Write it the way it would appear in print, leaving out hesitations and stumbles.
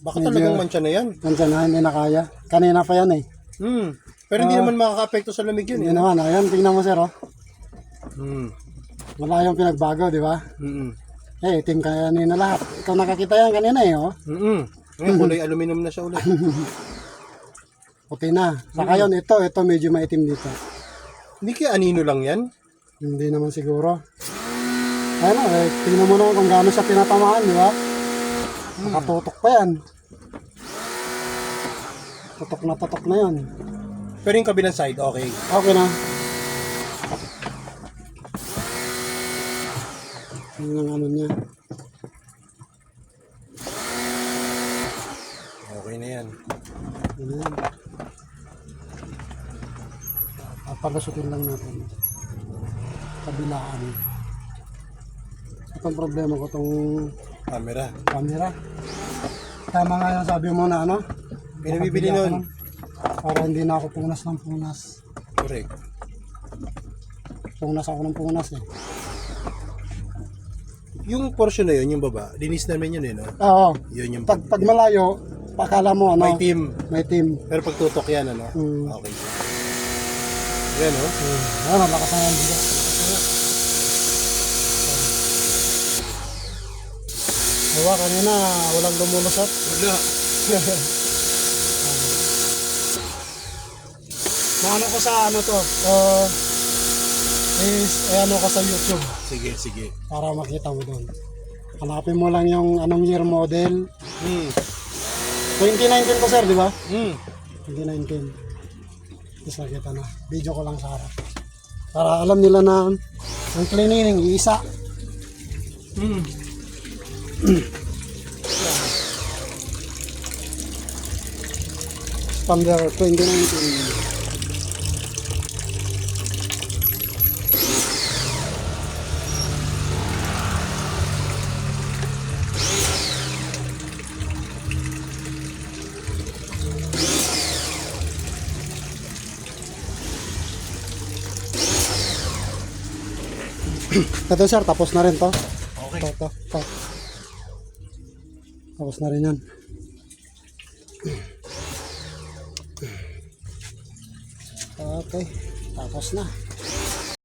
Baka Medyo talagang mancha na yan. Nandiyan na, hindi na kaya. Kanina pa yan eh. Pero hindi naman makaka-apekto sa lamig yun. Hindi naman, ayan, tingnan mo sir, oh. Wala yung pinagbago, di ba? Eh, itim kanina lahat. Ikaw nakakita yan kanina eh, oh. Ngayon, kulay aluminum na siya ulit. Puti na. Saka yun, ito medyo maitim dito. Hindi kaya anino lang yan? Hindi naman siguro. Ano, eh, tingnan mo naman kung gaano siya pinatamaan, di ba? Nakatutok pa yan. Tutok na yan. Pero yung kabilang side, okay. Okay na. Yun ang ano niya. Okay na yan. Yan. Papalusutin lang natin. Kabilaan. Itong problema ko itong camera. Tama nga yung sabi mo na ano? Pinabibili nun. Para hindi na ako punas ng punas. Correct. Punas ako ng punas eh. Yung portion na yun, yung baba, linis namin yun eh, no? Oo. Yun yung Pag malayo, pakala mo ano? May team. May team. Pero pag tutok yan, ano? Okay. Yan, no? Ano, lakas na yan dito. Diba, kanina walang lumulusot. Wala. Maano ko sa ano to? Ano ko sa YouTube. Sige. Para makita mo doon. Hanapin mo lang yung anong year model. 2019 ko sir, di ba? 2019. Tapos nakita na. Video ko lang sa harap. Para alam nila na ang cleaning, iisa. Standard 2019. Ito sir, tapos na rin to. Okay. Ito. Tapos na rin yan. Okay, tapos na.